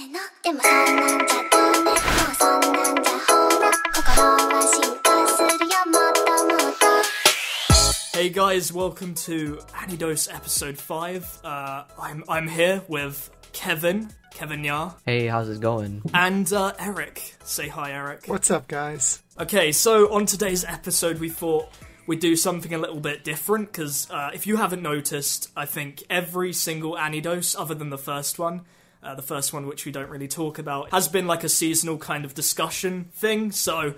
のでもそんなんじゃダメもうそんなんじゃほら心は進化するよもっともっと Hey guys, welcome to AniDose episode 5. I'm here with KevinNyaa. Hey, how's it going? And Eric. Say hi, Eric. What's up, guys? Okay, so on today's episode we thought we'd do something a little bit different, because if you haven't noticed, I think every single AniDose, other than the first one which we don't really talk about, has been like a seasonal kind of discussion thing, so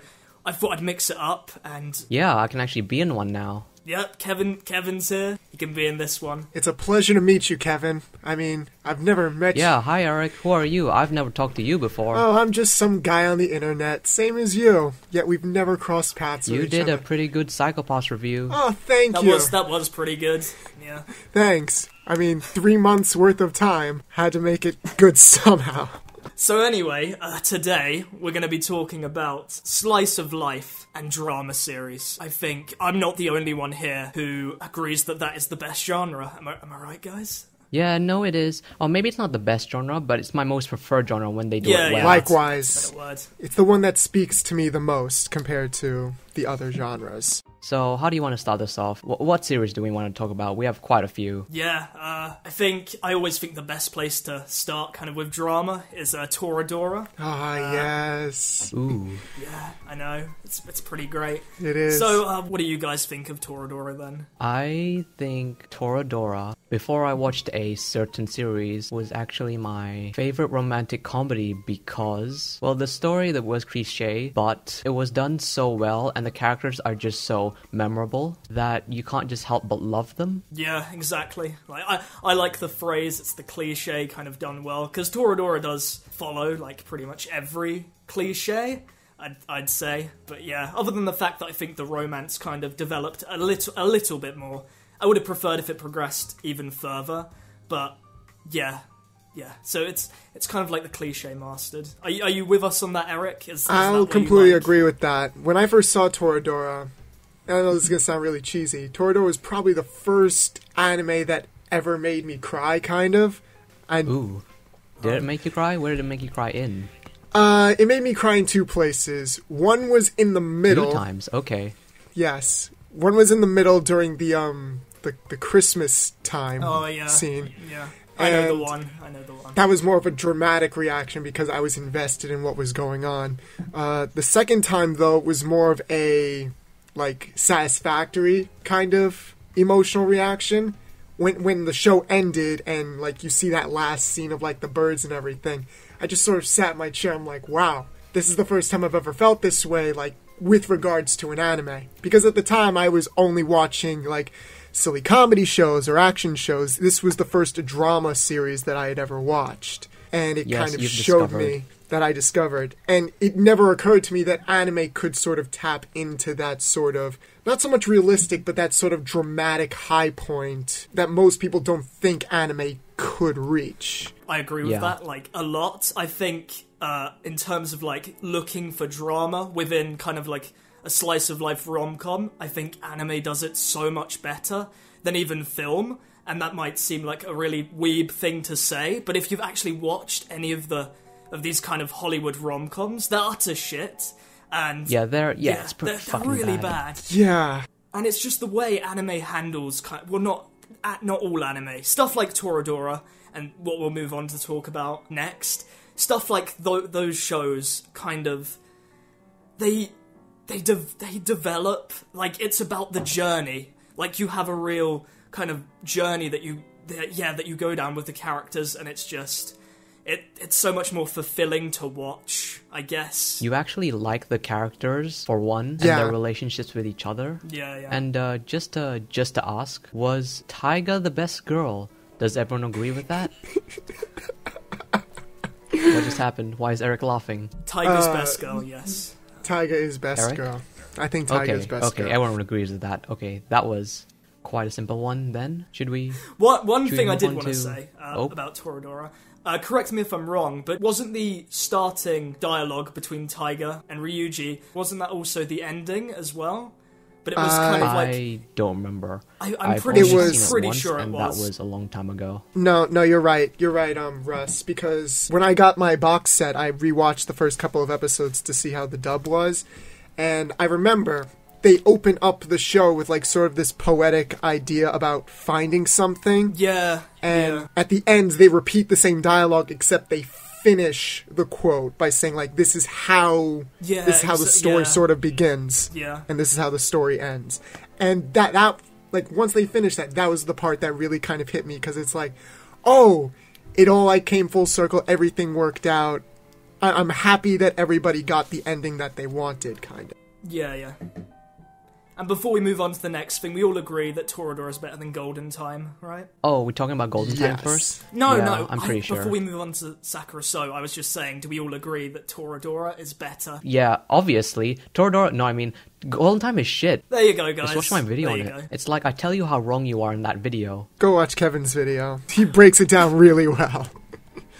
I thought I'd mix it up, and... Yeah, I can actually be in one now. Yep, Kevin's here. He can be in this one. It's a pleasure to meet you, Kevin. I mean, I've never met you. Yeah, hi Eric, who are you? I've never talked to you before. Oh, I'm just some guy on the internet, same as you. Yet we've never crossed paths with each other. You did a pretty good Psychopaths review. Oh, thank you. That was pretty good, yeah. Thanks. I mean, 3 months worth of time. Had to make it good somehow. So anyway, today we're going to be talking about slice of life and drama series. I think I'm not the only one here who agrees that that is the best genre. Am I right, guys? Yeah, no it is. Or maybe it's not the best genre, but it's my most preferred genre when they do it well. Yeah, likewise. Word. It's the one that speaks to me the most compared to the other genres. So, how do you want to start this off? What series do we want to talk about? We have quite a few. Yeah, I always think the best place to start kind of with drama is Toradora. Ah, yes. Ooh. Yeah, I know. It's pretty great. It is. So, what do you guys think of Toradora then? I think Toradora, before I watched a certain series, was actually my favorite romantic comedy because, well, the story that was cliché, but it was done so well and the characters are just so memorable that you can't just help but love them. Yeah, exactly. Like I like the phrase, it's the cliche kind of done well, because Toradora does follow like pretty much every cliche, I'd say. But yeah, other than the fact that I think the romance kind of developed a little bit more. I would have preferred if it progressed even further, but yeah. So it's kind of like the cliche mastered. Are you with us on that, Eric? I'll completely agree with that. When I first saw Toradora, I know this is going to sound really cheesy, Toradora was probably the first anime that ever made me cry, kind of. Ooh. Did it make you cry? Where did it make you cry in? It made me cry in 2 places. One was in the middle. 2 times, okay. Yes. One was in the middle during the Christmas time scene. Yeah. I know the one. That was more of a dramatic reaction because I was invested in what was going on. The second time, though, was more of a satisfactory kind of emotional reaction. When the show ended and you see that last scene of the birds and everything, I just sort of sat in my chair. I'm like, wow, this is the first time I've ever felt this way, with regards to an anime. Because at the time I was only watching silly comedy shows or action shows. This was the first drama series that I had ever watched. And it kind of showed me that I discovered. And it never occurred to me that anime could sort of tap into that sort of, not so much realistic, but that sort of dramatic high point that most people don't think anime could reach. I agree with that, a lot. I think, in terms of, looking for drama within kind of, a slice-of-life rom-com, I think anime does it so much better than even film, and that might seem like a really weeb thing to say, but if you've actually watched any of these kind of Hollywood rom-coms, they're utter shit, and... they're really bad. Yeah. And it's just the way anime handles, not all anime, stuff like Toradora, and what we'll move on to talk about next, stuff like those shows kind of... They develop, it's about the journey. You have a real kind of journey that you go down with the characters, and it's just... It's so much more fulfilling to watch, I guess. You actually like the characters, for one, and their relationships with each other. Yeah. And just to ask, was Taiga the best girl? Does everyone agree with that? What just happened? Why is Eric laughing? Taiga's best girl, yes. Taiga is best Eric? girl. I think Taiga is best girl. Okay, everyone agrees with that. Okay, that was quite a simple one then. Should we... One thing I did want to say about Toradora... correct me if I'm wrong, but wasn't the starting dialogue between Taiga and Ryuji, wasn't that also the ending as well? But it was kind of like... I don't remember. I'm I've pretty only sure, seen it pretty once, sure it and was. that was a long time ago. No, you're right. You're right, Russ, because when I got my box set, I rewatched the first couple of episodes to see how the dub was, and I remember they open up the show with like sort of this poetic idea about finding something. Yeah. And at the end, they repeat the same dialogue, except they finish the quote by saying like, "This is how the story sort of begins, and this is how the story ends." And that like once they finished that was the part that really kind of hit me, because it's like, oh, it all like came full circle, everything worked out. I'm happy that everybody got the ending that they wanted, kind of. Yeah. And before we move on to the next thing, we all agree that Toradora is better than Golden Time, right? Oh, we're talking about Golden Time Yes. first? No, I'm pretty sure. Before we move on to Sakurasou, I was just saying, do we all agree that Toradora is better? Yeah, obviously. Toradora, no, I mean, Golden Time is shit. There you go, guys. Just watch my video there on you it. go. It's like, I tell you how wrong you are in that video. Go watch Kevin's video. He breaks it down really well.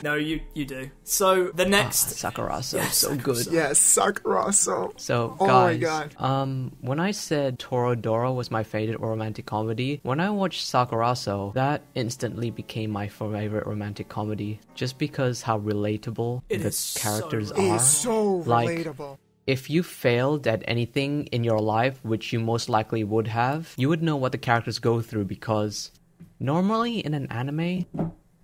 No, you do. So, the next... Sakurasou, Yeah, so Sakurasou. good. Yes, Sakurasou. So, Oh guys, my God. when I said Toradora was my favorite romantic comedy, when I watched Sakurasou, that instantly became my favorite romantic comedy, just because how relatable It the is so characters relatable. are. It's so Like, relatable. if you failed at anything in your life, which you most likely would have, you would know what the characters go through, because normally in an anime,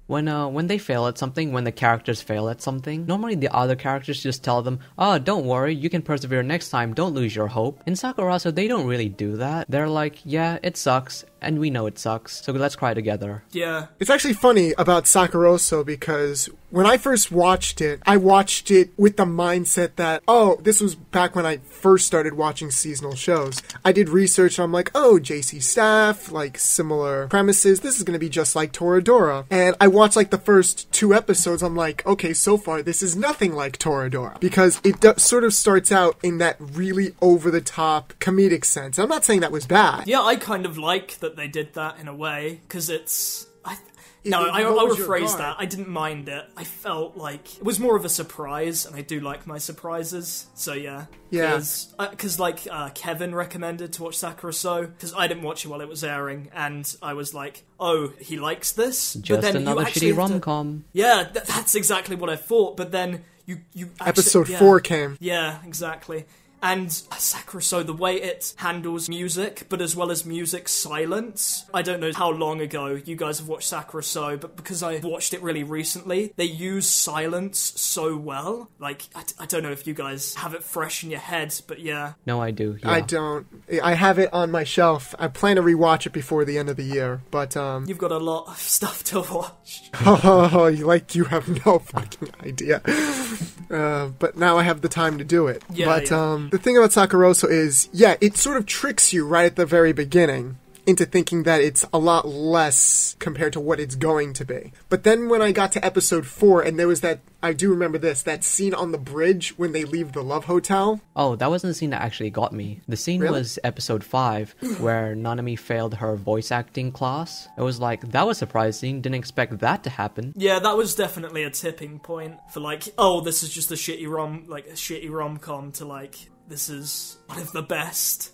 when they fail at something, when the characters fail at something, normally the other characters just tell them, "Oh, don't worry, you can persevere next time, don't lose your hope." In Sakurasou, they don't really do that. They're like, "Yeah, it sucks, and we know it sucks, so let's cry together." Yeah. It's actually funny about Sakurasou, because when I first watched it, I watched it with the mindset that, oh, this was back when I first started watching seasonal shows. I did research and I'm like, oh, JC staff, like similar premises, this is going to be just like Toradora. And I watched like the first 2 episodes, I'm like, okay, so far this is nothing like Toradora, because it sort of starts out in that really over-the-top comedic sense. I'm not saying that was bad. Yeah, I kind of like that they did that in a way, because it's... It I'll lowers your rephrase guard. that. I didn't mind it. I felt like it was more of a surprise, and I do like my surprises. So yeah. Yeah. Because Kevin recommended to watch Sakurasou, because I didn't watch it while it was airing, and I was like, oh, he likes this? But Just then you another actually shitty have to- rom-com. Yeah, that's exactly what I thought, but then you actually... Episode yeah. 4 came. Yeah, exactly. And Sakurasou, the way it handles music, but as well as music silence. I don't know how long ago you guys have watched Sakurasou, but because I watched it really recently, they use silence so well. Like, I don't know if you guys have it fresh in your head, but yeah. No, I do. Yeah. I don't. I have it on my shelf. I plan to rewatch it before the end of the year, but You've got a lot of stuff to watch. oh, you have no fucking idea. But now I have the time to do it. Yeah, but yeah. The thing about Sakurasou is, yeah, it sort of tricks you right at the very beginning into thinking that it's a lot less compared to what it's going to be. But then when I got to episode 4, and there was that, I do remember this, that scene on the bridge when they leave the Love Hotel. Oh, that wasn't the scene that actually got me. The scene Really? was episode 5, where Nanami failed her voice acting class. It was like, that was surprising, didn't expect that to happen. Yeah, that was definitely a tipping point for like, oh, this is just a shitty rom-com to like, this is one of the best.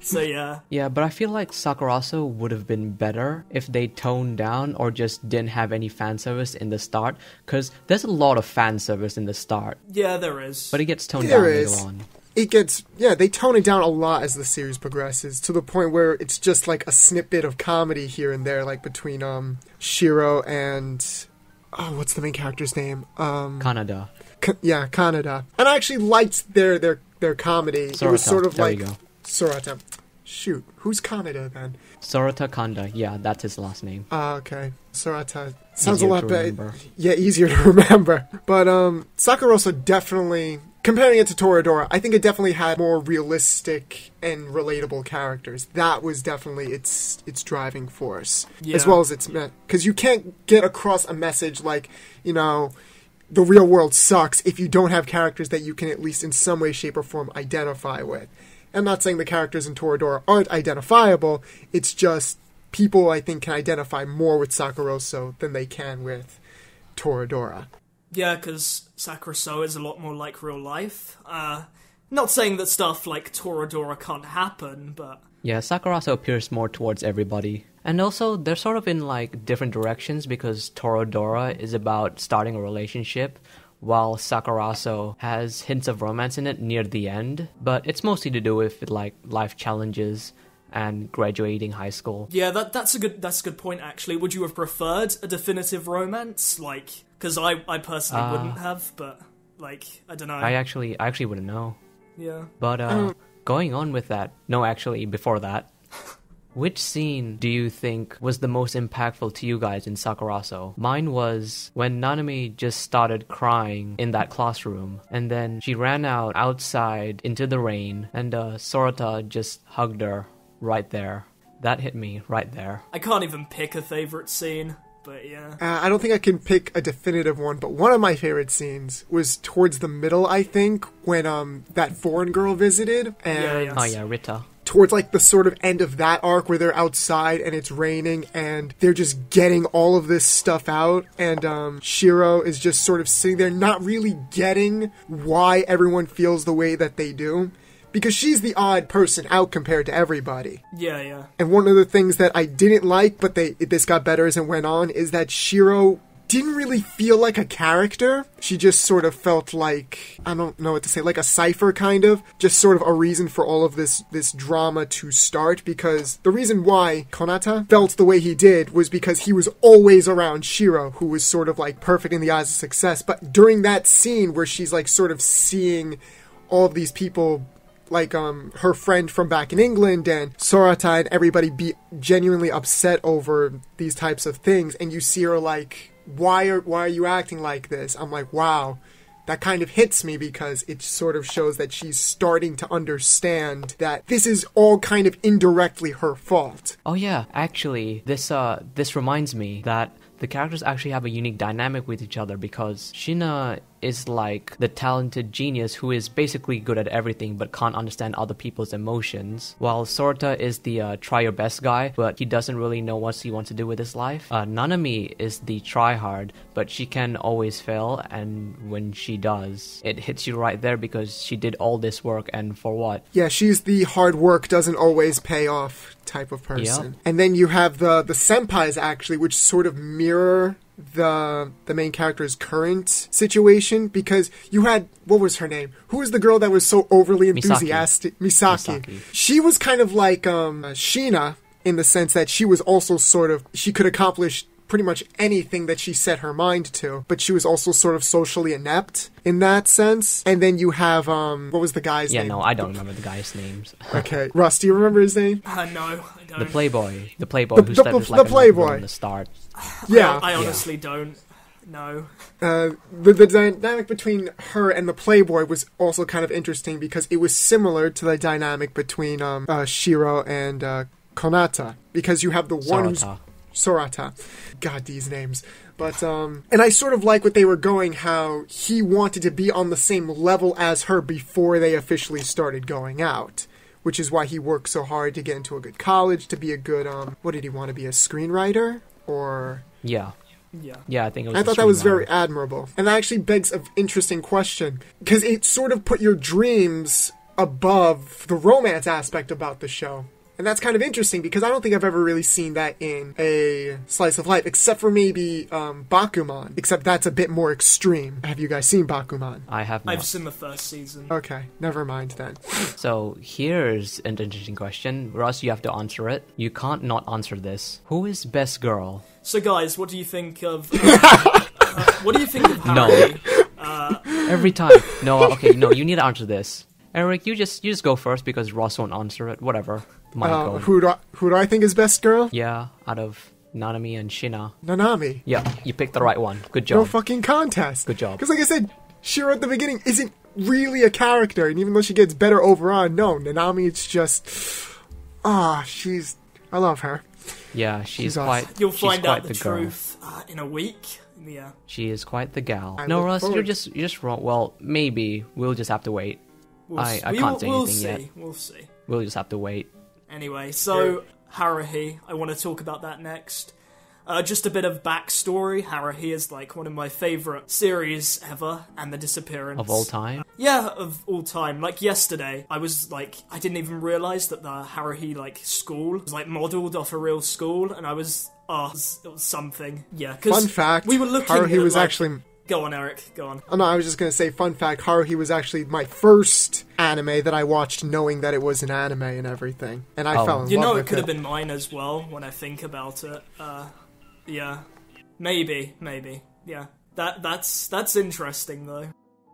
So yeah. Yeah, but I feel like Sakurasou would have been better if they toned down or just didn't have any fan service in the start, because there's a lot of fan service in the start, Yeah, there is. but it gets toned There down is. later on. It gets, yeah, they tone it down a lot as the series progresses, to the point where it's just like a snippet of comedy here and there, like between Shiro and, oh, what's the main character's name? Kanada. Yeah, Kanada. And I actually liked their comedy. It was Sorata, sort of there like you go. Sorata. Shoot, who's Kanada then? Sorata Kanda, yeah, that's his last name. Okay, Sorata sounds Easier a lot to better. remember. Yeah, easier to remember. But Sakurasou definitely, comparing it to Toradora, I think it definitely had more realistic and relatable characters. That was definitely its driving force, as Yeah. well as its because you can't get across a message like, you know, the real world sucks if you don't have characters that you can at least in some way, shape, or form identify with. I'm not saying the characters in Toradora aren't identifiable, it's just people, I think, can identify more with Sakurasou than they can with Toradora. Yeah, because Sakurasou is a lot more like real life. Not saying that stuff like Toradora can't happen, but... Yeah, Sakurasou appears more towards everybody. And also, they're sort of in, like, different directions because Toradora is about starting a relationship, while Sakurasou has hints of romance in it near the end. But it's mostly to do with, like, life challenges and graduating high school. Yeah, that's a good point, actually. Would you have preferred a definitive romance? Like, because I personally wouldn't have, but, like, I don't know. I actually wouldn't know. Yeah. But, going on with that, no, actually, before that, which scene do you think was the most impactful to you guys in Sakurasou? Mine was when Nanami just started crying in that classroom, and then she ran outside into the rain, and Sorata just hugged her right there. That hit me right there. I can't even pick a favorite scene. But yeah. I don't think I can pick a definitive one, but one of my favorite scenes was towards the middle, I think, when that foreign girl visited. And Yeah. Oh yeah, Rita. towards like the sort of end of that arc where they're outside and it's raining and they're just getting all of this stuff out, and Shiro is just sort of sitting there not really getting why everyone feels the way that they do. Because she's the odd person out compared to everybody. Yeah. And one of the things that I didn't like, but this got better as it went on, is that Shiro didn't really feel like a character. She just sort of felt like, I don't know what to say, like a cipher kind of. Just sort of a reason for all of this drama to start, because the reason why Konata felt the way he did was because he was always around Shiro, who was sort of like perfect in the eyes of success. But during that scene where she's like sort of seeing all of these people, like her friend from back in England and Sorata and everybody be genuinely upset over these types of things, and you see her like, why are you acting like this? I'm like, wow, that kind of hits me, because it sort of shows that she's starting to understand that this is all kind of indirectly her fault. Oh yeah, actually, this reminds me that the characters actually have a unique dynamic with each other, because Shina is like the talented genius who is basically good at everything but can't understand other people's emotions, while Sorata is the try your best guy, but he doesn't really know what he wants to do with his life. Nanami is the try hard, but she can always fail, and when she does, it hits you right there because she did all this work, and for what? Yeah, she's the hard work doesn't always pay off type of person. Yep. And then you have the senpais, actually, which sort of mirror the main character's current situation, because you had, what was her name? Who was the girl that was so overly enthusiastic? Misaki. She was kind of like Shina, in the sense that she was also sort of, she could accomplish pretty much anything that she set her mind to, but she was also sort of socially inept in that sense. And then you have, what was the guy's name? Yeah, no, I don't remember the guys' names. Okay, Russ, do you remember his name? No, I don't. The Playboy who started like the Playboy in the start. Yeah. I honestly don't know. The dynamic between her and the Playboy was also kind of interesting, because it was similar to the dynamic between Shiro and Konata, because you have the one who's Sorata. God, these names. But, and I sort of like what they were going, how he wanted to be on the same level as her before they officially started going out, which is why he worked so hard to get into a good college, to be a good, what did he want to be, a screenwriter? Or... Yeah, I think it was. I thought that was very admirable. And that actually begs an interesting question, because it sort of put your dreams above the romance aspect about the show. And that's kind of interesting, because I don't think I've ever really seen that in a slice of life, except for maybe Bakuman. Except that's a bit more extreme. Have you guys seen Bakuman? I have not. I've seen the first season. Okay, never mind then. So here's an interesting question. Russ, you have to answer it. You can't not answer this. Who is best girl? So guys, what do you think of... what do you think of Haruhi? Every time. No, okay, no, you need to answer this. Eric, you just go first, because Ross won't answer it. Whatever. Who do I think is best girl? Yeah, out of Nanami and Shina. Nanami. Yeah, you picked the right one. Good job. No fucking contest. Good job. Because like I said, Shiro at the beginning isn't really a character, and even though she gets better over on, no, Nanami, it's just... I love her. Yeah, she's awesome. quite... You'll she's find quite out the girl. truth in a week. Yeah. She is quite the gal. I No, look Russ, you're forward- just wrong. Well, maybe. We'll just have to wait. I can't say anything yet. We'll see. We'll just have to wait. Anyway, so Haruhi, I want to talk about that next. Just a bit of backstory. Haruhi is like one of my favourite series ever, and The Disappearance. Of all time? Yeah, of all time. Like yesterday, I was like, I didn't even realise that the Haruhi like school was like modelled off a real school, and I was, it was something. Yeah, because Fun fact, we were looking Haruhi at, was like, actually... Go on, Eric, go on. Oh, no, I was just going to say, fun fact, Haruhi was actually my first anime that I watched knowing that it was an anime and everything. And I fell in love You know, with it could have been mine as well, when I think about it. Yeah. Maybe. Yeah. That's interesting, though.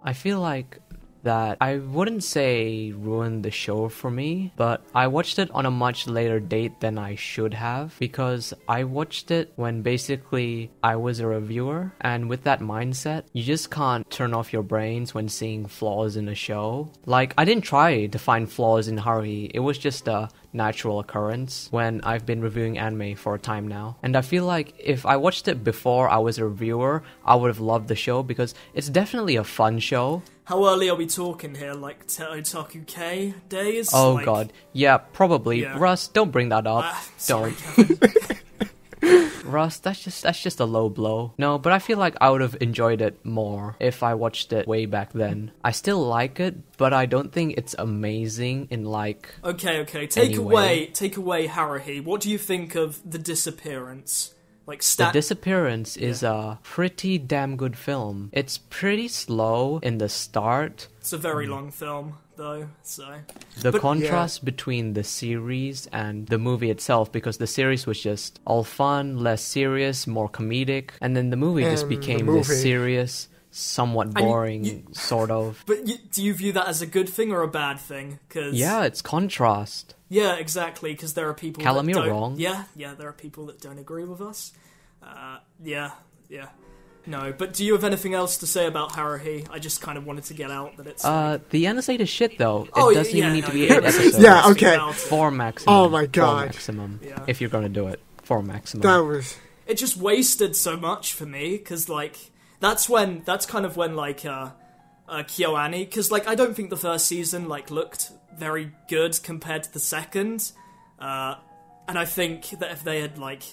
I feel like that I wouldn't say ruined the show for me, but I watched it on a much later date than I should have, because I watched it when basically I was a reviewer, and with that mindset, you just can't turn off your brains when seeing flaws in a show. Like, I didn't try to find flaws in Haruhi, it was just a natural occurrence when I've been reviewing anime for a time now. And I feel like if I watched it before I was a reviewer, I would have loved the show, because it's definitely a fun show. How early are we talking here? Like Otaku K days? Oh like, god. Yeah, probably. Yeah. Russ, don't bring that up. Sorry, Don't. Kevin. Russ, that's just a low blow. No, but I feel like I would have enjoyed it more if I watched it way back then. I still like it, but I don't think it's amazing in like... Okay. Take Anyway. away Haruhi. What do you think of The Disappearance? Like The Disappearance is a pretty damn good film. It's pretty slow in the start. It's a very long film, though, so... The contrast between the series and the movie itself, because the series was just all fun, less serious, more comedic, and then the movie just became this serious, somewhat boring, sort of. But do you view that as a good thing or a bad thing? 'Cause yeah, it's contrast. Yeah, exactly, because there are people Callum, that you're don't... wrong. Yeah, there are people that don't agree with us. Yeah. No, but do you have anything else to say about Haruhi? I just kind of wanted to get out that it's... The annotated is shit, though. It Oh, doesn't even need to be 8 episodes. Yeah, okay. 4 maximum. Oh my god. 4 maximum. Yeah. If you're gonna do it. 4 maximum. That was... It just wasted so much for me, because, like, that's kind of when, like, KyoAni, because, like, I don't think the first season, like, looked very good compared to the second, and I think that if they had, like,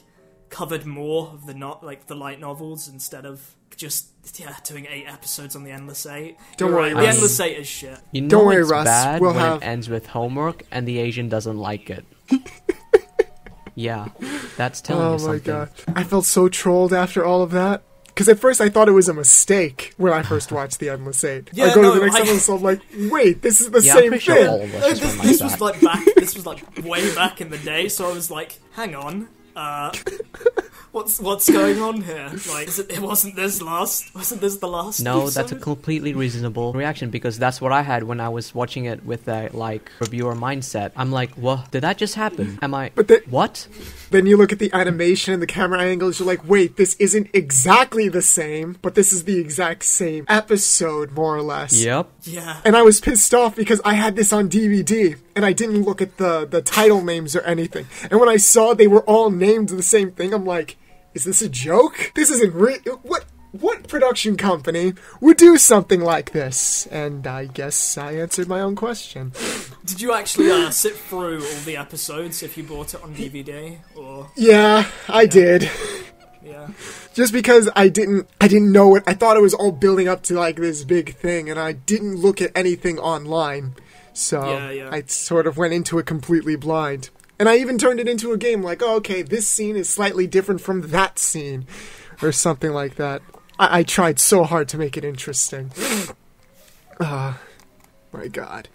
covered more of the light novels instead of just, doing 8 episodes on the Endless 8. Don't worry, the Russ. Endless 8 is shit. You know Don't worry, it's Russ. bad We'll when have- it ends with homework and the Asian doesn't like it. Yeah, that's telling you something. Oh my god. I felt so trolled after all of that. Because at first I thought it was a mistake when I first watched The Endless 8. Yeah, I go no, to the next episode, I'm like, wait, this is the Yeah, same I'm pretty sure thing. all of us just went This like was that. this was like way back in the day, so I was like, hang on, what's going on here? Like, wasn't this the last No, episode? that's a completely reasonable reaction, because that's what I had when I was watching it with a, like, reviewer mindset. I'm like, what? Did that just happen? Am I... what? Then you look at the animation and the camera angles, you're like, wait, this isn't exactly the same, but this is the exact same episode, more or less. Yep. Yeah. And I was pissed off because I had this on DVD, and I didn't look at the title names or anything. And when I saw they were all named the same thing, I'm like, is this a joke? This isn't real. What production company would do something like this? And I guess I answered my own question. Did you actually sit through all the episodes if you bought it on DVD, or... Yeah, I did. Yeah. Just because I didn't know it. I thought it was all building up to like this big thing, and I didn't look at anything online. So Yeah. I sort of went into it completely blind. And I even turned it into a game, like, oh, okay, this scene is slightly different from that scene, or something like that. I tried so hard to make it interesting. My god.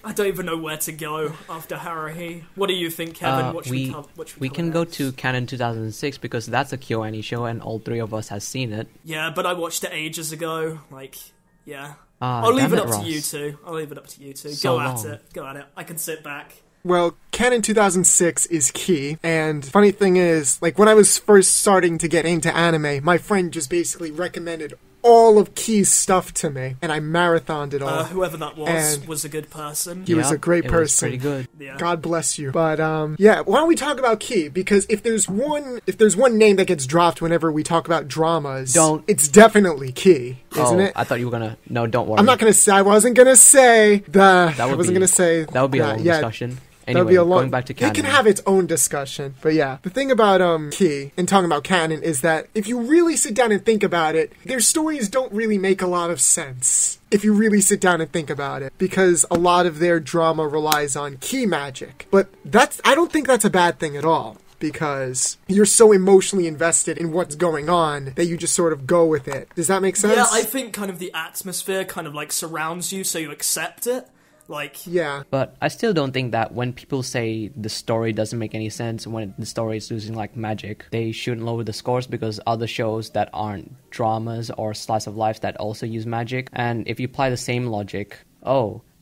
I don't even know where to go after Haruhi. What do you think, Kevin? What should we cover can go next? to Canon 2006, because that's a KyoAni show and all 3 of us has seen it. Yeah, but I watched it ages ago. Like, yeah. Ah, I'll leave damn it up Ross. to you two. So Go at long. it. Go at it. I can sit back. Well, Canon 2006 is key, and funny thing is, like, when I was first starting to get into anime, my friend just basically recommended all of Key's stuff to me, and I marathoned it all. Whoever that And was a good person. he was a great it person. Was pretty good. Yeah. God bless you. But, yeah, why don't we talk about Key? Because if there's one name that gets dropped whenever we talk about dramas, it's definitely Key, isn't it? I thought you were gonna... No, don't worry. I wasn't gonna say That would be a long discussion. Anyway, be a long. going back to It canon. can have its own discussion, but yeah, the thing about Key and talking about canon is that if you really sit down and think about it, their stories don't really make a lot of sense. If you really sit down and think about it, because a lot of their drama relies on key magic, but I don't think that's a bad thing at all. Because you're so emotionally invested in what's going on that you just sort of go with it. Does that make sense? Yeah, I think kind of the atmosphere kind of like surrounds you, so you accept it. Like, yeah. But I still don't think that when people say the story doesn't make any sense, when the story is using like magic, they shouldn't lower the scores, because other shows that aren't dramas or slice of life that also use magic, and if you apply the same logic,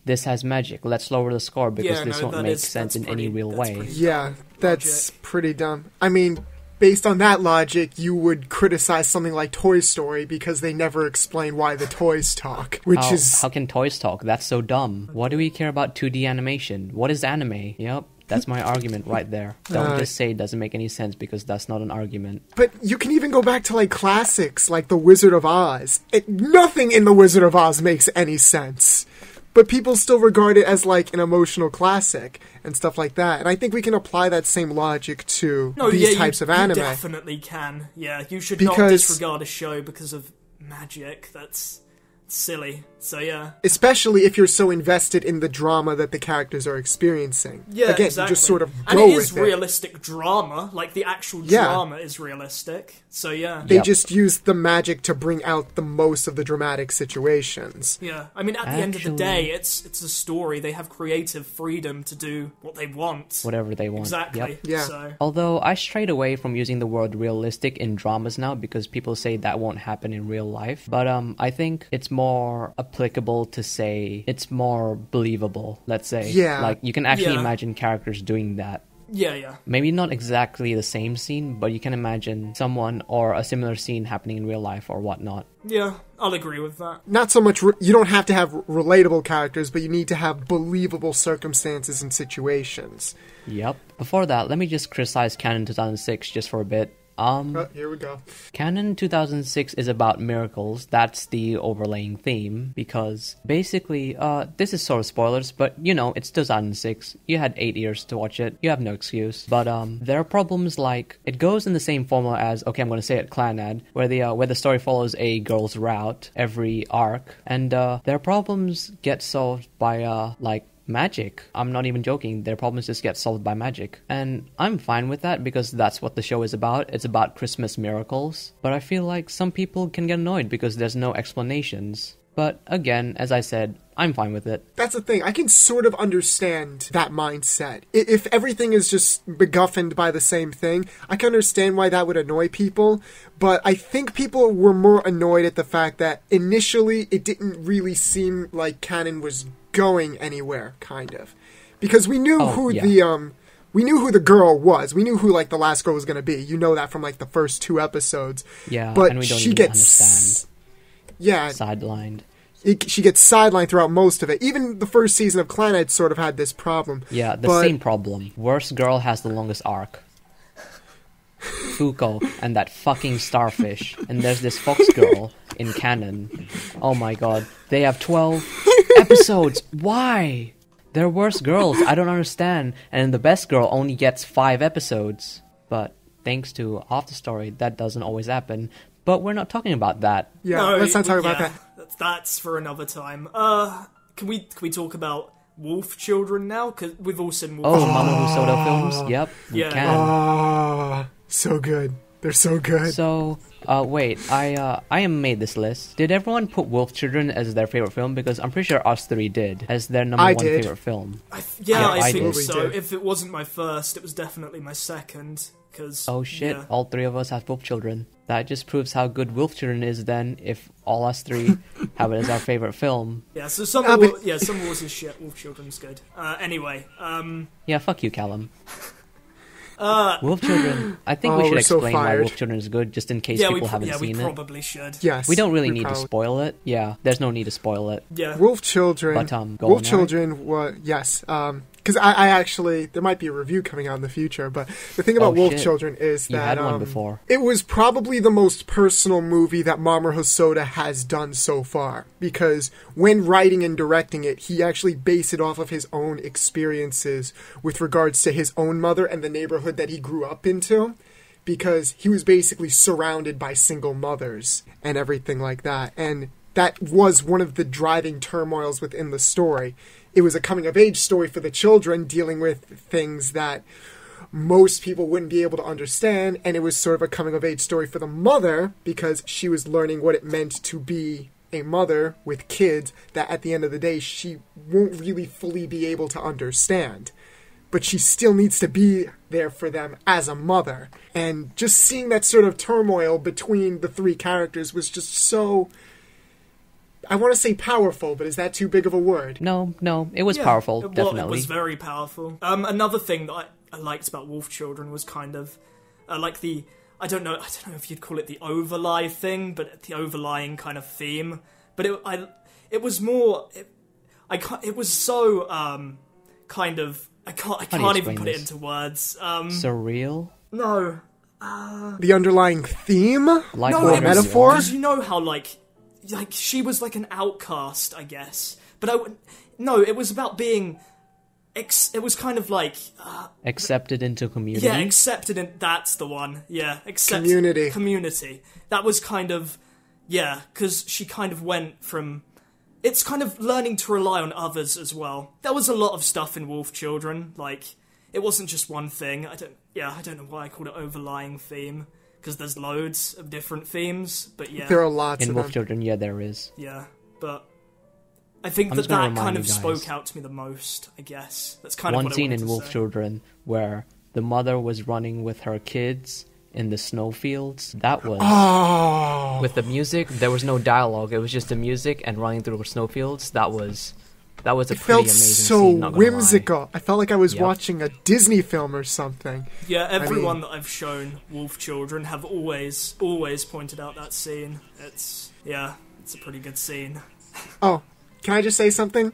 this has magic, let's lower the score because this won't make sense in any real way. Yeah, that's pretty dumb. I mean, based on that logic, you would criticize something like Toy Story because they never explain why the toys talk, which is... How can toys talk? That's so dumb. Why do we care about 2D animation? What is anime? Yep. That's my argument right there. Don't just say it doesn't make any sense, because that's not an argument. But you can even go back to like classics like The Wizard of Oz. Nothing in The Wizard of Oz makes any sense. But people still regard it as like an emotional classic and stuff like that. And I think we can apply that same logic to these types of anime. You definitely can. Yeah, you should not disregard a show because of magic. That's silly. So yeah. Especially if you're so invested in the drama that the characters are experiencing. Yeah, again, exactly. you just sort of go and it is with realistic drama. Like the actual drama is realistic. So yeah. They just use the magic to bring out the most of the dramatic situations. Yeah. I mean, at the end of the day, it's a story. They have creative freedom to do what they want. Whatever they want. Exactly. Yep. Yeah. So. Although I strayed away from using the word realistic in dramas now, because people say that won't happen in real life. But I think it's more applicable to say it's more believable, let's say. Yeah. Like, you can actually imagine characters doing that. Yeah. Maybe not exactly the same scene, but you can imagine someone or a similar scene happening in real life or whatnot. Yeah, I'll agree with that. Not so much, you don't have to have relatable characters, but you need to have believable circumstances and situations. Yep. Before that, let me just criticize Canon 2006 just for a bit. Here we go. Canon 2006 is about miracles. That's the overlaying theme, because basically, this is sort of spoilers, but you know, it's 2006. You had 8 years to watch it. You have no excuse. But there are problems like, it goes in the same formula as, okay, I'm going to say it, Clannad, where the story follows a girl's route every arc, and their problems get solved by like magic. I'm not even joking. Their problems just get solved by magic. And I'm fine with that, because that's what the show is about. It's about Christmas miracles. But I feel like some people can get annoyed because there's no explanations. But again, as I said, I'm fine with it. That's the thing. I can sort of understand that mindset. If everything is just beguffined by the same thing, I can understand why that would annoy people. But I think people were more annoyed at the fact that initially it didn't really seem like Canon was going anywhere, kind of. Because we knew we knew who the girl was. We knew who, like, the last girl was going to be. You know that from, like, the first 2 episodes. Yeah, but and we don't she even gets understand. Yeah. Sidelined. She gets sidelined throughout most of it. Even the first season of Clannad sort of had this problem. Yeah, same problem. Worst girl has the longest arc. Fuko and that fucking starfish. And there's this fox girl in Canon. Oh my god. They have 12 episodes. Why? They're worse girls. I don't understand. And the best girl only gets 5 episodes. But thanks to AfterStory, that doesn't always happen. But we're not talking about that. Yeah, let's not talk about that. That's for another time. Can we talk about Wolf Children now? Because we've all seen Wolf Children. Mamoru Hosoda films? Yep, we can. So good. They're so good. So, wait, I made this list. Did everyone put Wolf Children as their favorite film? Because I'm pretty sure us 3 did, as their number 1 favorite film. I think did. so. If it wasn't my first, it was definitely my second. Oh shit, all 3 of us have Wolf Children. That just proves how good Wolf Children is then, if all us 3 have it as our favorite film. Yeah, so some Wars is shit, Wolf Children's good. Anyway, Yeah, fuck you, Callum. Wolf Children. I think we should explain why Wolf Children is good, just in case people haven't seen it. Yeah, we probably should. Yes. We don't really need to spoil it. Yeah, there's no need to spoil it. Yeah. Wolf Children. But, Wolf Children was, yes. because I actually, there might be a review coming out in the future, but the thing about Wolf Children is You that had one before. it was probably the most personal movie that Mamoru Hosoda has done so far, because when writing and directing it, he actually based it off of his own experiences with regards to his own mother and the neighborhood that he grew up into, because he was basically surrounded by single mothers and everything like that, and that was one of the driving turmoils within the story. It was a coming-of-age story for the children, dealing with things that most people wouldn't be able to understand, and it was sort of a coming-of-age story for the mother, because she was learning what it meant to be a mother with kids that at the end of the day she won't really fully be able to understand. But she still needs to be there for them as a mother. And just seeing that sort of turmoil between the three characters was just so... I want to say powerful, but is that too big of a word? No, it was powerful, definitely. It was very powerful. Another thing that I liked about Wolf Children was kind of like the... I don't know if you'd call it the overlay thing, but the overlying kind of theme. But it was more... It was so kind of... I can't even put it into words. Surreal? No. The underlying theme? Like or metaphor? Because you know how, like she was like an outcast, I guess. But it was about being... it was kind of like... accepted into community? Yeah, accepted in... That's the one. Yeah, Community. That was kind of... Yeah, because she kind of went from... It's kind of learning to rely on others as well. There was a lot of stuff in Wolf Children. Like, it wasn't just one thing. I don't know why I called it overlying theme. Because there's loads of different themes, but yeah. There are lots in of Wolf them. Children, yeah, there is. Yeah, but I think that kind of spoke out to me the most, I guess. That's kind of one what scene I wanted in to Wolf say. Children where the mother was running with her kids in the snowfields. That was... Oh! With the music, there was no dialogue. It was just the music and running through the snowfields. That was a pretty amazing scene, not gonna lie. Whimsical. I felt like I was watching a Disney film or something. Yeah, everyone that I've shown Wolf Children have always pointed out that scene. It's a pretty good scene. Oh, can I just say something?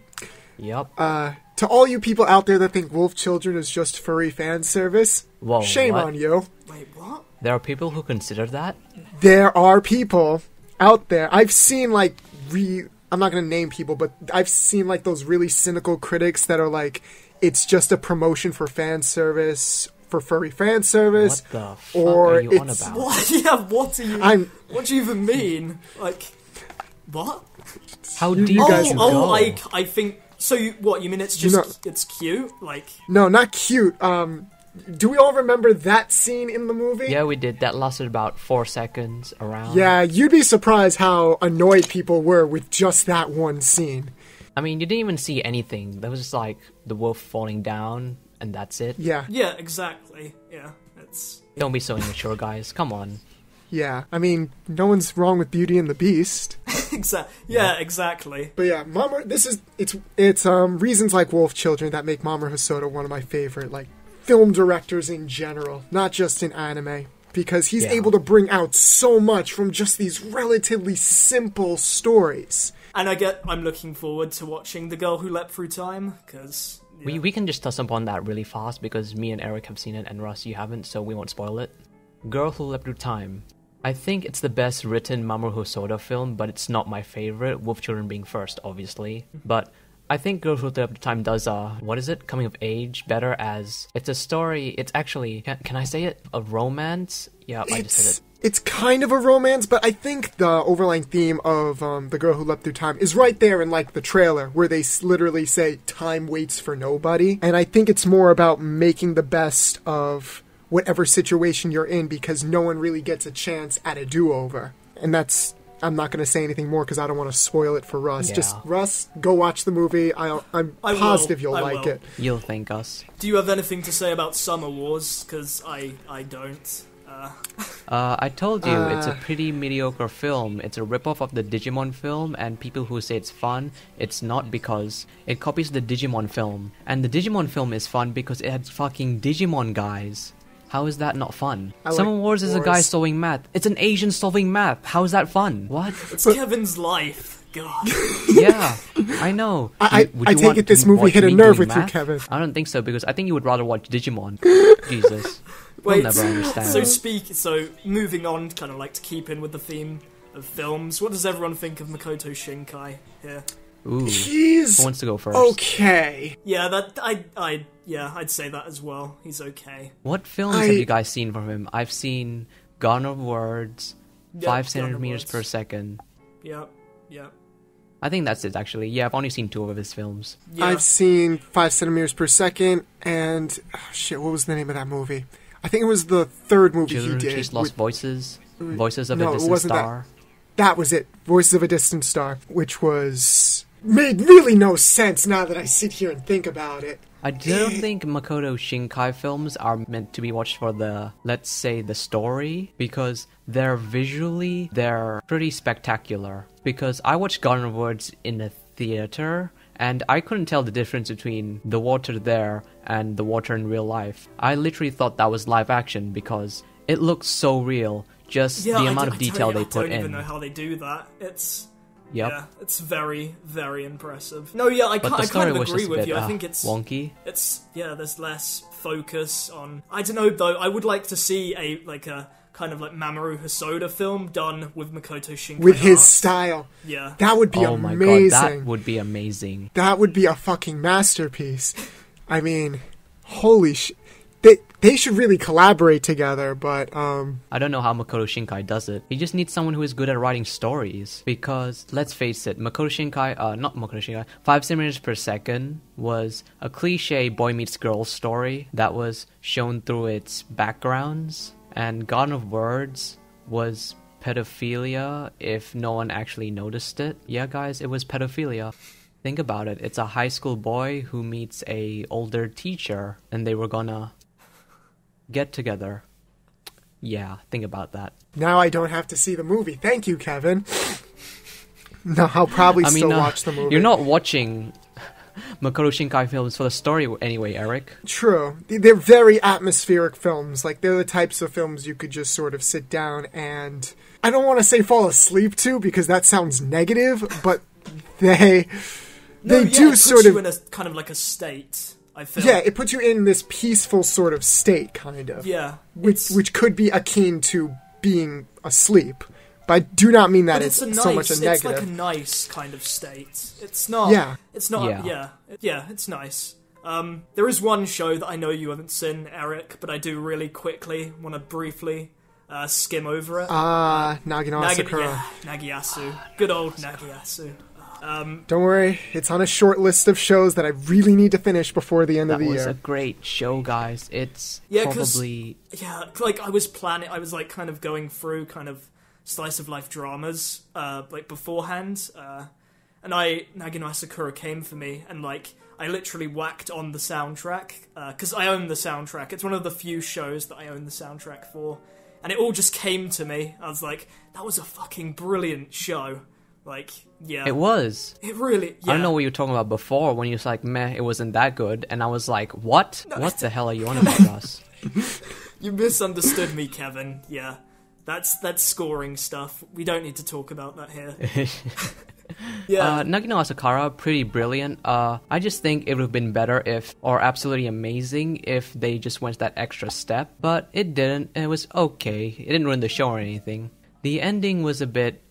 Yep. To all you people out there that think Wolf Children is just furry fan service, Whoa, shame what? on you. Wait, what? There are people who consider that? There are people out there. I've seen I'm not going to name people, but I've seen like those really cynical critics that are like, it's just a promotion for fan service, for furry fan service. What the fuck or are you on it's- about? What? Yeah, what do you... What do you even mean? Like, what? How You deep guys you know. go? like, I think... So, you mean it's just... it's cute? Like... No, not cute. Do we all remember that scene in the movie? Yeah, we did. That lasted about 4 seconds around. Yeah, you'd be surprised how annoyed people were with just that one scene. I mean, you didn't even see anything. That was just like the wolf falling down, and that's it. Yeah. Yeah, exactly. Yeah, it's... Don't be so immature, guys. Come on. Yeah, I mean, no one's wrong with Beauty and the Beast. exactly. But yeah, it's reasons like Wolf Children that make Mamoru Hosoda one of my favorite, like, film directors in general, not just in anime. Because he's able to bring out so much from just these relatively simple stories. And I'm looking forward to watching The Girl Who Leapt Through Time, because... Yeah. We can just touch upon that really fast, because me and Eric have seen it, and Russ, you haven't, so we won't spoil it. Girl Who Leapt Through Time. I think it's the best written Mamoru Hosoda film, but it's not my favorite, Wolf Children being first, obviously. But I think Girl Who Leapt Through Time does, coming of age better, as it's a story, it's actually, can I say it? A romance? Yeah, I just said it. It's kind of a romance, but I think the overlying theme of The Girl Who Leapt Through Time is right there in, like, the trailer, where they literally say, time waits for nobody. And I think it's more about making the best of whatever situation you're in, because no one really gets a chance at a do-over. And that's... I'm not going to say anything more because I don't want to spoil it for Russ. Yeah. Just, Russ, go watch the movie. I'm positive you'll like it. You'll thank us. Do you have anything to say about Summer Wars? Because I don't. I told you, it's a pretty mediocre film. It's a ripoff of the Digimon film, and people who say it's fun, it's not, because it copies the Digimon film. And the Digimon film is fun because it had fucking Digimon guys. How is that not fun? I like Summer Wars is a guy wars. solving math. It's an Asian solving math. How is that fun? What? It's Kevin's life. God. Yeah, I know. I Would take you want it this to movie watch hit a me nerve doing with you, math? Kevin. I don't think so, because I think you would rather watch Digimon. Jesus. We'll Wait, never understand. so moving on, kind of like to keep in with the theme of films, what does everyone think of Makoto Shinkai here? Ooh. He's Who wants to go first? okay. Yeah, I'd say that as well. He's okay. What films have you guys seen from him? I've seen Gone of Words, Yeah, 5 Gone of centimeters Words. per second. Yeah. I think that's it, actually. Yeah, I've only seen 2 of his films. Yeah. I've seen 5 centimeters per second, and what was the name of that movie? I think it was the third movie he did. She's Lost Voices, Voices of No, a it Distant wasn't that. Star. That was it. Voices of a Distant Star, which made really no sense now that I sit here and think about it. I don't think Makoto Shinkai films are meant to be watched for the, let's say, the story, because they're pretty spectacular. Because I watched Gone of Words in a theater, and I couldn't tell the difference between the water there and the water in real life. I literally thought that was live action because it looked so real, just the amount of detail they put I don't even in. know how they do that. Yep. Yeah, it's very, very impressive. No, yeah, I But the kind story of was agree just a with bit you. I think it's wonky. there's less focus on. I don't know though. I would like to see a kind of like Mamoru Hosoda film done with Makoto Shinkai With his art. style. Yeah. That would be Oh my amazing. god, that would be amazing. That would be a fucking masterpiece. I mean, holy shit. They should really collaborate together, but, I don't know how Makoto Shinkai does it. He just needs someone who is good at writing not let's face it, Makoto Shinkai, 5 centimeters per second was a cliche boy meets girl story that was shown through its backgrounds, and Gone of Words was pedophilia if no one actually noticed it. Yeah, guys, it was pedophilia. Think about it. It's a high school boy who meets a older teacher, and they were gonna get together. Yeah, think about that. now I don't have to see the movie. Thank you, Kevin. No, I'll probably still watch the movie. You're not watching Makoto Shinkai films for the story anyway, Eric. True. They're very atmospheric films. Like, they're the types of films you could just sort of sit down and... I don't want to say fall asleep to, because that sounds negative, but they do it sort puts of... you in a kind of like a state. I feel. Yeah, it puts you in this peaceful sort of state, kind of. Yeah. Which could be akin to being asleep. But I do not mean that But it's so much a It's negative. like a nice kind of state. It's not. Yeah. It's not. Yeah. Yeah. It's nice. There is one show that I know you haven't seen, Eric, but I do really quickly want to briefly skim over it. Nagi no Asukara. Yeah, Nagiasu. Good old Nagiasu. Don't worry, it's on a short list of shows that I really need to finish before the end of That the was year. a great show, guys. It's 'cause- probably... Yeah, like I was like kind of going through kind of slice of life dramas, like beforehand, and Nagi no Asukara came for me, and like I literally whacked on the soundtrack, because I own the soundtrack. It's one of the few shows that I own the soundtrack for, and it all just came to me. I was like, that was a fucking brilliant show. Like, yeah. It was. It really, yeah. I don't know what you were talking about before when you was like, meh, it wasn't that good. And I was like, what? What the hell are you on about, Russ? You misunderstood me, Kevin. Yeah. That's scoring stuff. We don't need to talk about that here. Yeah. Nagi no Asukara, pretty brilliant. I just think it would have been better or absolutely amazing if they just went that extra step. But it didn't. It was okay. It didn't ruin the show or anything. The ending was a bit,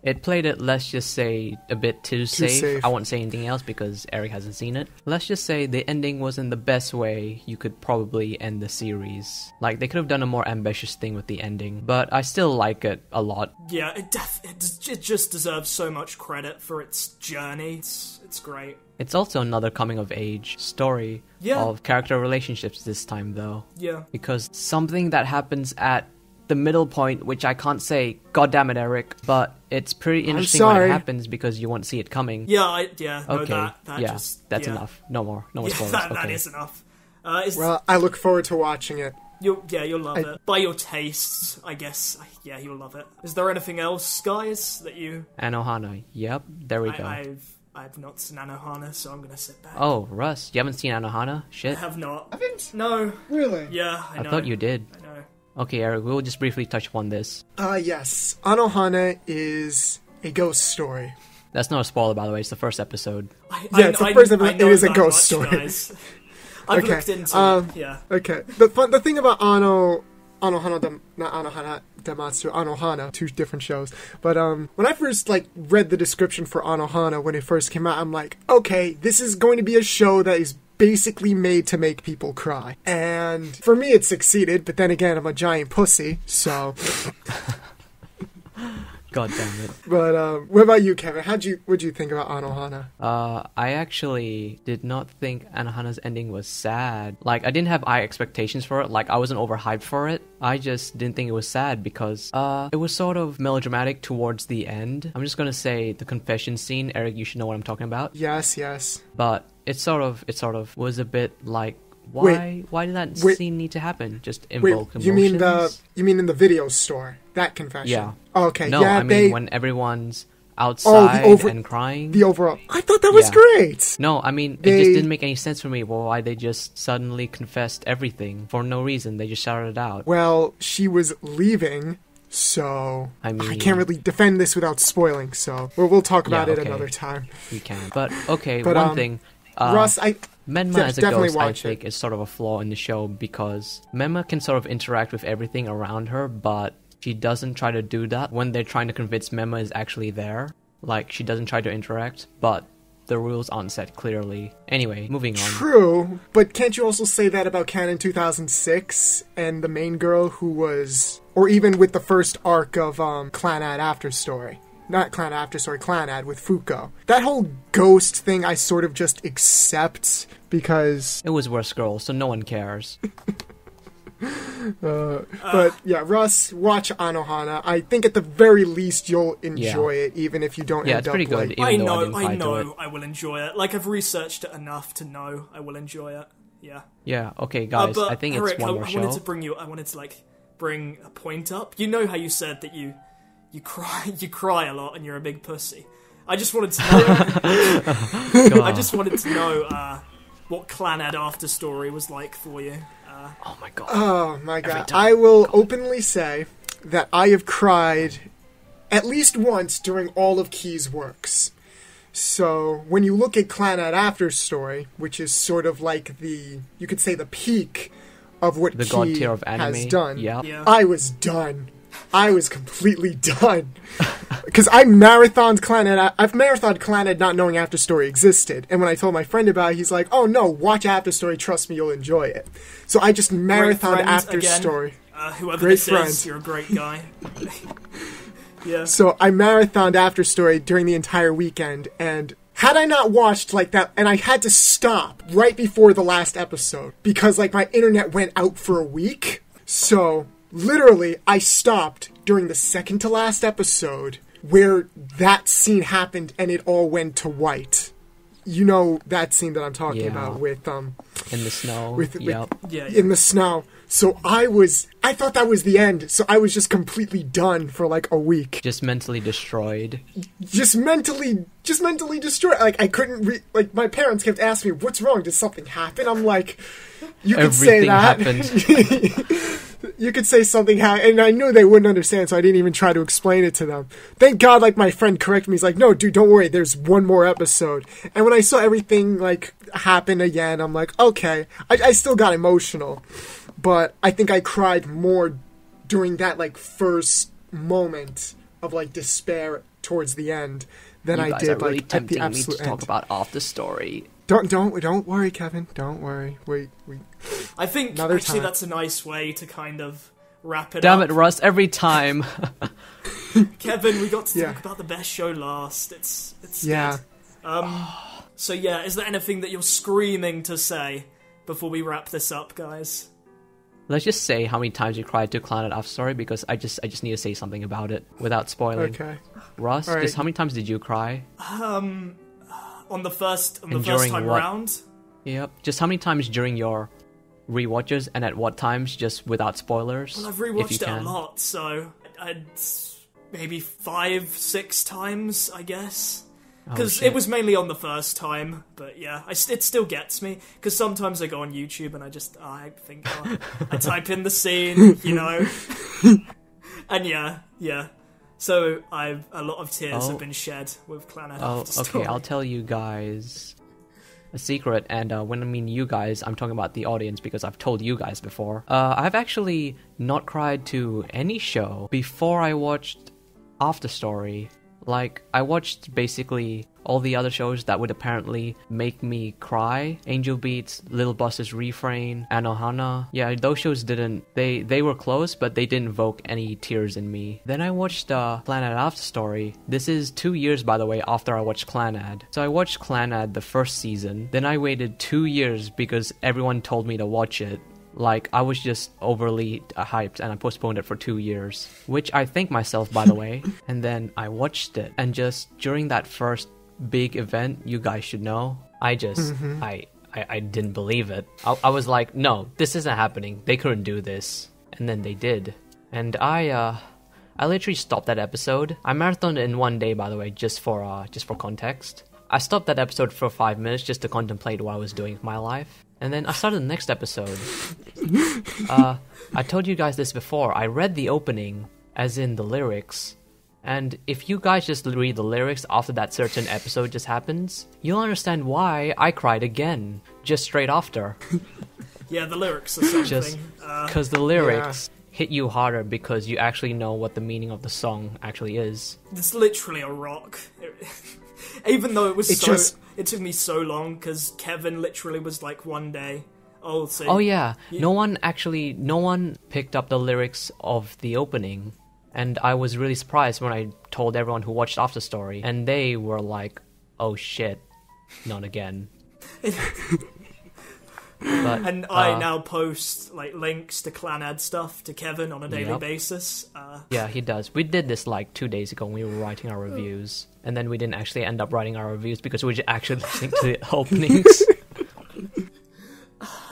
it played it, let's just say, a bit too safe. I won't say anything else because Eric hasn't seen it. Let's just say the ending wasn't the best way you could probably end the series. Like, they could have done a more ambitious thing with the ending, but I still like it a lot. Yeah, it just deserves so much credit for its journey. It's great. It's also another coming-of-age story of character relationships this time, though. Yeah. Because something that happens at the middle point, which I can't say, God damn it, Eric, but it's pretty interesting when it happens because you won't see it coming. Yeah, no, Okay, that's yeah. enough. No more spoilers. That is enough. Well, I look forward to watching it. You'll love it. By your tastes, I guess. Yeah, you'll love it. Is there anything else, guys, that you... Anohana, yep, there we go. I've not seen Anohana, so I'm gonna sit back. Oh, Russ, you haven't seen Anohana? I Shit. have not. Haven't? No. Really? Yeah, I I know. thought you did. I know. Okay, Eric, we'll just briefly touch upon this. Yes. Anohana is a ghost story. That's not a spoiler, by the way. It's the first episode. It's the first episode. I know It is a that ghost much, story. guys. I've Okay, looked into it. Yeah. Okay. The thing about Anohana Damatsu, Anohana, two different shows. But when I first read the description for Anohana when it first came out, I'm like, okay, this is going to be a show that is basically made to make people cry. And for me, it succeeded. But then again, I'm a giant pussy, so. God damn it. But what about you, Kevin? What'd you think about Anohana? I actually did not think Anohana's ending was sad. Like, I didn't have high expectations for it. Like, I wasn't overhyped for it. I just didn't think it was sad because it was sort of melodramatic towards the end. I'm just gonna say the confession scene. Eric, you should know what I'm talking about. Yes. But it sort of was a bit like, why did that scene need to happen? Just invoke emotions? You mean in the video store? That confession? Yeah. Oh, okay. No, yeah, I mean when everyone's outside and crying. The overall. I thought that was Yeah. great. No, I mean, it just didn't make any sense for me. Well, why they just suddenly confessed everything for no reason. They just shouted it out. Well, she was leaving, so I mean- I can't really defend this without spoiling. So we'll talk about Yeah, it okay. another time. We can. But, okay, But, one thing. Russ, Menma Yeah, as a definitely ghost, I watch think, is sort of a flaw in the show because Menma can sort of interact with everything around her, but she doesn't try to do that when they're trying to convince Menma is actually there. Like, she doesn't try to interact, but the rules aren't set clearly. Anyway, moving on. True, but can't you also say that about Canon 2006 and the main girl who was, or even with the first arc of Clannad AfterStory? Not Clannad AfterStory, Clannad with Fuko. That whole ghost thing I sort of just accept because... It was Worst Girl, so no one cares. But yeah, Russ, watch Anohana. I think at the very least you'll enjoy it, even if you don't Yeah, end it's up pretty good. like... Even though I I didn't buy know it. I will enjoy it. Like, I've researched it enough to know I will enjoy it. Yeah. Yeah, okay, guys, But I think Eric, it's one more I show. wanted to bring a point up. You know how you said that you cry a lot and you're a big pussy. I just wanted to know. I just wanted to know what Clannad AfterStory was like for you. Oh my god. Oh my god. time. I will openly say that I have cried at least once during all of Key's works. So, when you look at Clannad AfterStory, which is sort of like you could say the peak of what The god Key tier of anime. has done, Yep. Yeah. I was done. I was completely done. Because I marathoned Clannad. I've marathoned Clannad not knowing AfterStory existed. And when I told my friend about it, he's like, oh no, watch AfterStory, trust me, you'll enjoy it. So I just marathoned friend AfterStory. Whoever Great this friend. is, you're a great guy. Yeah. So I marathoned AfterStory during the entire weekend, and had I not watched like that, and I had to stop right before the last episode, because like my internet went out for a week. So literally, I stopped during the second to last episode where that scene happened and it all went to white. You know that scene that I'm talking Yeah. about with In the snow. Yep. Yeah. in the snow. So I thought that was the end. So I was just completely done for like a week. Just mentally destroyed. Just mentally destroyed. Like I couldn't like my parents kept asking me, "What's wrong? Did something happen?" I'm like, "You could say Everything that." happened. You could say something happened, and I knew they wouldn't understand, so I didn't even try to explain it to them. Thank God, like my friend corrected me. He's like, "No, dude, don't worry. There's one more episode." And when I saw everything like happen again, I'm like, "Okay." I still got emotional, but I think I cried more during that like first moment of like despair towards the end than You I guys did are really like at tempting the me to absolute talk end. about AfterStory. Don't worry, Kevin. Don't worry. We I think Another actually time. that's a nice way to kind of wrap it Damn up. it, Russ, every time. Kevin, we got to Yeah. talk about the best show last. It's yeah. good. So yeah, is there anything that you're screaming to say before we wrap this up, guys? Let's just say how many times you cried to Clannad AfterStory because I just need to say something about it without spoiling. Okay. Russ, All right. just how many times did you cry? On the first And time during what? round? Yep. Just how many times during your rewatches and at what times, just without spoilers? Well, I've if you rewatched it a can. lot, so I'd maybe 5-6 times, I guess. because shit. it was mainly on the first time, but yeah, it still gets me, because sometimes I go on YouTube and I think, I type in the scene, you know, and yeah, so a lot of tears have been shed with Clannad AfterStory. Okay, I'll tell you guys a secret, and when I mean you guys, I'm talking about the audience, because I've told you guys before. I've actually not cried to any show before I watched AfterStory. Like, I watched basically all the other shows that would apparently make me cry. Angel Beats, Little Boss's Refrain, Anohana. Yeah, those shows didn't... They were close, but they didn't evoke any tears in me. Then I watched Clannad AfterStory. This is 2 years, by the way, after I watched Clannad. So I watched Clannad the first season. Then I waited 2 years because everyone told me to watch it. Like, I was just overly hyped, and I postponed it for 2 years. Which I thank myself, by the way. And then I watched it. And just during that first big event, you guys should know, I just... I didn't believe it. I was like, no, this isn't happening. They couldn't do this. And then they did. And I literally stopped that episode. I marathoned it in 1 day, by the way, just for context. I stopped that episode for 5 minutes just to contemplate what I was doing with my life. And then I started the next episode. I told you guys this before. I read the opening, as in the lyrics. And if you guys just read the lyrics after that certain episode just happens, you'll understand why I cried again, just straight after. Yeah, the lyrics are something. Just because the lyrics hit you harder because you actually know what the meaning of the song actually is. It's literally a rock. Even though it took me so long, because Kevin literally was like 1 day. Oh yeah, no one picked up the lyrics of the opening, and I was really surprised when I told everyone who watched AfterStory, and they were like, "Oh shit, not again." But, and I now post like links to Clannad stuff to Kevin on a daily basis. Yeah, he does. We did this like 2 days ago when we were writing our reviews, and then we didn't actually end up writing our reviews because we were actually listening to the openings.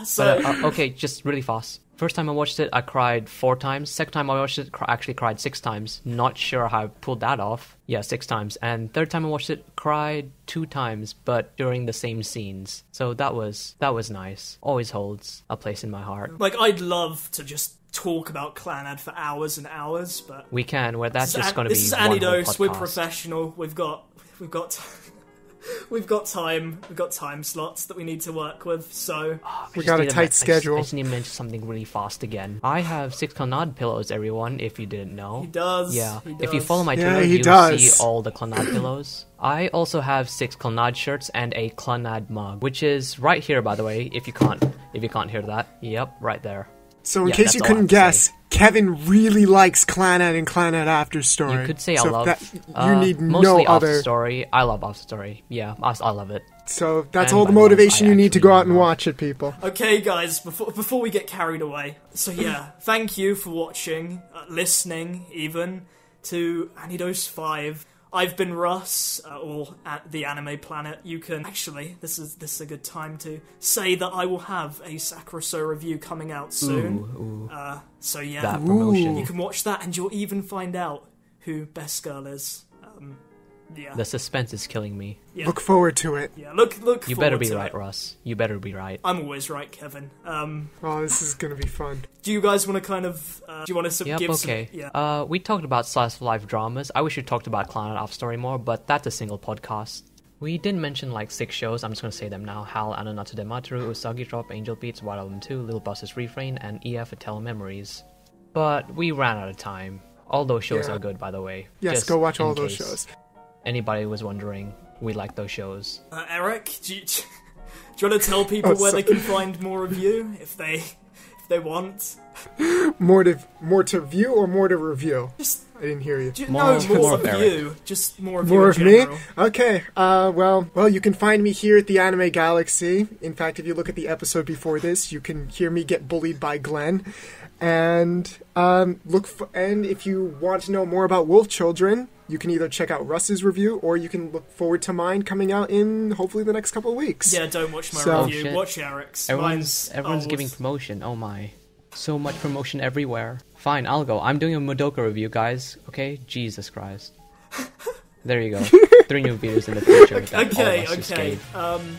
So okay, just really fast. First time I watched it, I cried 4 times. Second time I watched it, actually cried 6 times. Not sure how I pulled that off. Yeah, 6 times. And third time I watched it, cried 2 times, but during the same scenes. So that was nice. Always holds a place in my heart. Like, I'd love to just talk about Clannad for hours and hours, but we can. Where that's just going to be. This is one whole AniDose. podcast. We're professional. We've got time slots that we need to work with, so we got a tight schedule. I just need to mention something really fast again. I have 6 Clannad pillows, everyone, if you didn't know. He does. Yeah. He does. If you follow my Twitter, you'll see all the Clannad pillows. I also have 6 Clannad shirts and a Clannad mug, which is right here, by the way, if you can't hear that. Yep, right there. So in case you couldn't guess, Kevin really likes Clannad and Clannad AfterStory. You could say so I love. You need mostly no other. AfterStory. I love AfterStory. Yeah, I love it. So that's all the motivation you need to go out and watch it, people. Okay, guys, before we get carried away. So yeah, thank you for watching, listening, even to AniDose 5. I've been Russ, or at TheAnimePlanet. You can actually, this is a good time to say that I will have a Sakurasou review coming out soon. Ooh. So yeah, that promotion. You can watch that, and you'll even find out who Best Girl is. Yeah. The suspense is killing me. Yeah. Look forward to it. Yeah, look. You better be right, Russ. You better be right. I'm always right, Kevin. Oh, this is gonna be fun. Do you guys want to kind of? Do you want to give okay. some? Yeah. We talked about slice of life dramas. I wish we talked about Clannad AfterStory more, but that's a single podcast. We didn't mention like 6 shows. I'm just gonna say them now: Hal, Anonata Dematru, Usagi Drop, Angel Beats, Wild Album 2, Little Boss's Refrain, and EF Tell Memories. But we ran out of time. All those shows are good, by the way. Yes, just go watch all in those case shows. Anybody was wondering, we like those shows. Eric, do you want to tell people where they can find more of you if they want? More to view or more to review? I didn't hear you. More of you. Just more of you in general. Me? Okay. Well, you can find me here at the AnimeGalaxy. In fact, if you look at the episode before this, you can hear me get bullied by Glenn. And and if you want to know more about Wolf Children, you can either check out Russ's review or you can look forward to mine coming out in hopefully the next couple of weeks. Yeah, don't watch my review. Watch Eric's. Everyone's giving promotion. Oh my. So much promotion everywhere. Fine, I'll go. I'm doing a Madoka review, guys. Okay? Jesus Christ. There you go. 3 new videos in the future. that all of Okay, us just okay. gave.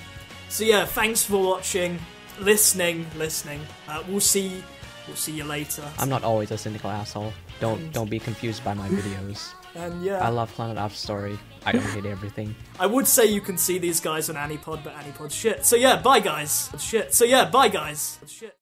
So yeah, thanks for watching, listening. We'll see you later. I'm not always a cynical asshole. Don't be confused by my videos. And yeah, I love Clannad AfterStory. I don't hate everything. I would say you can see these guys on AniPod, but AniPod's shit. So yeah, bye guys. Shit. So yeah, bye guys. Shit.